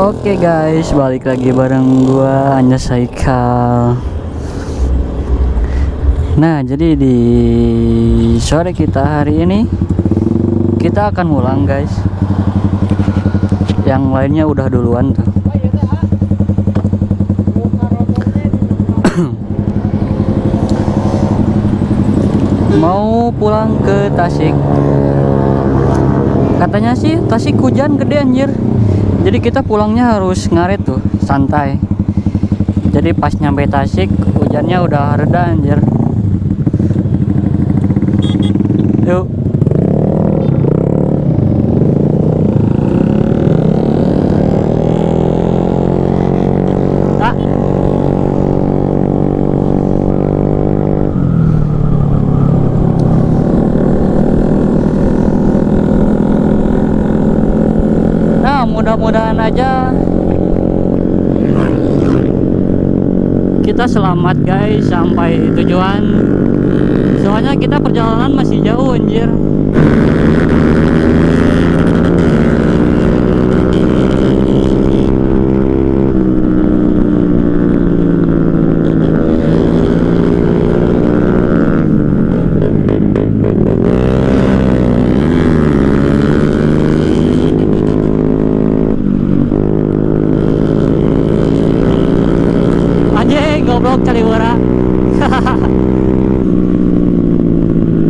Oke guys, balik lagi bareng gua Anjas Haikal. Nah, jadi di sore kita hari ini kita akan ulang guys. Yang lainnya udah duluan tuh. Mau pulang ke Tasik. Katanya sih Tasik hujan gede anjir. Jadi kita pulangnya harus ngaret tuh, santai. Jadi pas nyampe Tasik hujannya udah reda anjir. Yuk. Ah. Nah, mudah-mudahan aja kita selamat guys sampai tujuan. Soalnya kita perjalanan masih jauh anjir. Goblok kali wara.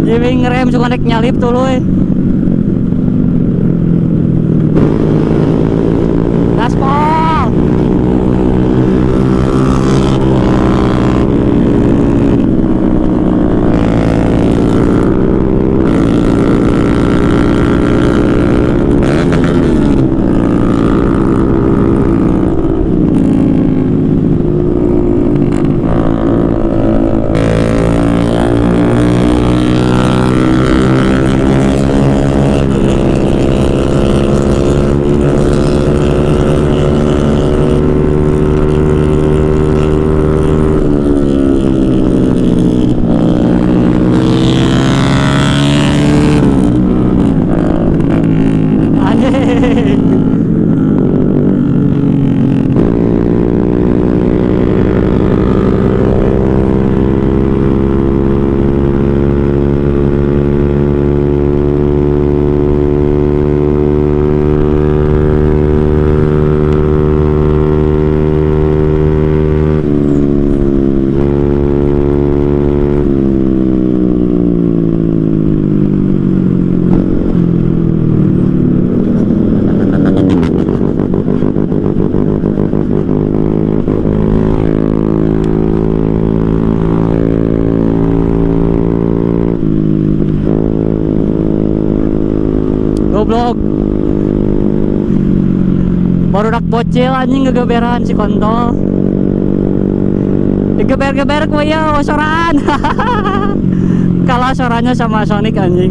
Jadi ngerem suka naik nyalip tuh lu. Gaspol. Goblok. Baru dak bocil anjing ngegeberan si kontol. Digeber-geber ku ya soran. Kalah sorannya sama Sonic anjing.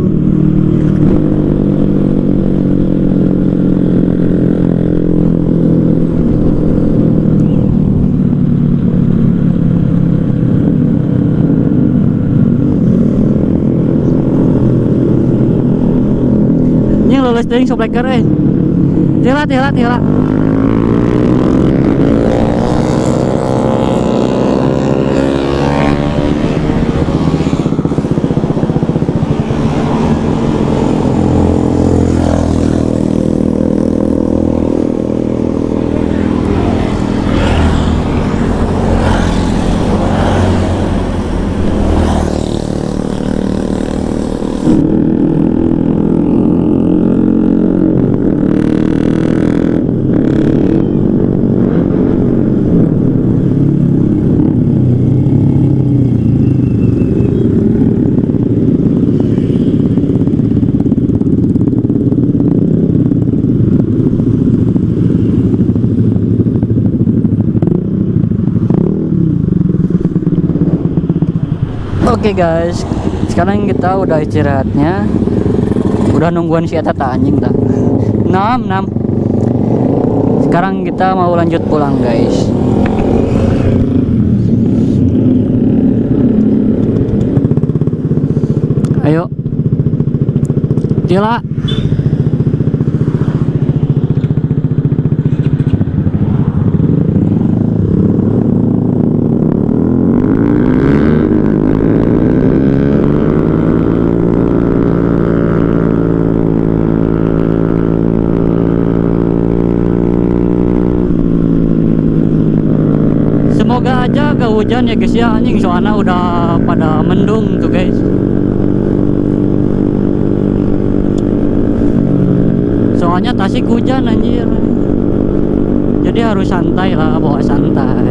Lulus ting sobleker tila. Oke guys, sekarang kita udah istirahatnya. Udah nungguan si Eta anjing dah. 6. Sekarang kita mau lanjut pulang guys. Ayo. Tila. guys ya anjing, soalnya udah pada mendung tuh guys. Soalnya Tasik hujan anjir. Jadi harus santai lah, bawa santai.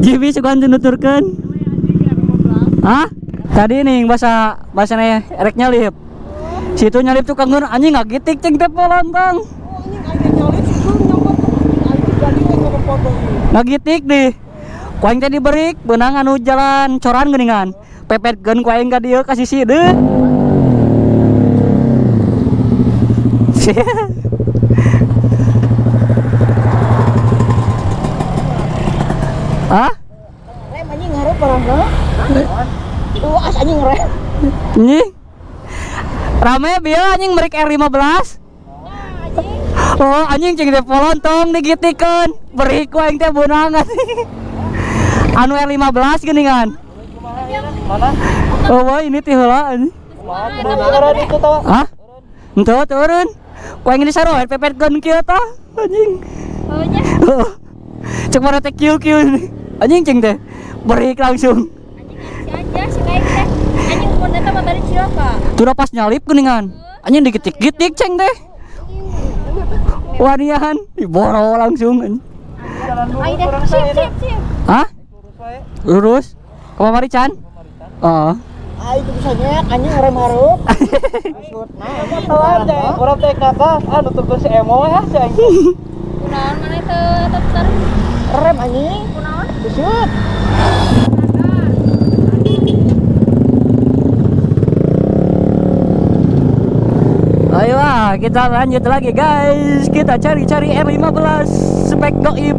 Jibi suka nuturkeun. Hah? Tadi nih bahasa erek nyalip. Situ nyalip tuh kangen anjing ngagitik ceng teh polontong. Ngagitik deh. Kuaing teh diberik beunang anu jalan coran geuningan. Pepetkeun kuaing ka dieu ka sisi deui. Hah? Rem anjing ngarep orang enggak? As anjing rem. Anjing. Rame bieu anjing merik R15. Oh, anjing cing teh polontong digitikeun. Beri ku aing teh beunang anjing. Anu R15 geuningan. Mana? Oh, wah ini teh heula anjing. Mana itu tahu? Hah? Henteu turun. Ku aing di saroet pepetkeun kieu tah anjing. Oh nya. Oh. Cek mana teh kieu-kieu ini. Anjing cing teh beri langsung. Anjing aja sekaik teh. Anjing mun eta mah bari cilaka. Tuh pas nyalip geuningan. Anjing digitik-gitik ceng teh. Wanian, boro langsung. Ai dah sip. Hah? Lurus? Kamari Chan? Oh. Ah itu bisa nyek anjing rem hareup. Nah, telat teh. Urang teh ka atas, nuturkeun si emo ya si anjing. Kunaon mana teu besar? Rem anjing. Kunaon? Besut. Ayo kita lanjut lagi guys. Kita cari-cari R15 spek goib.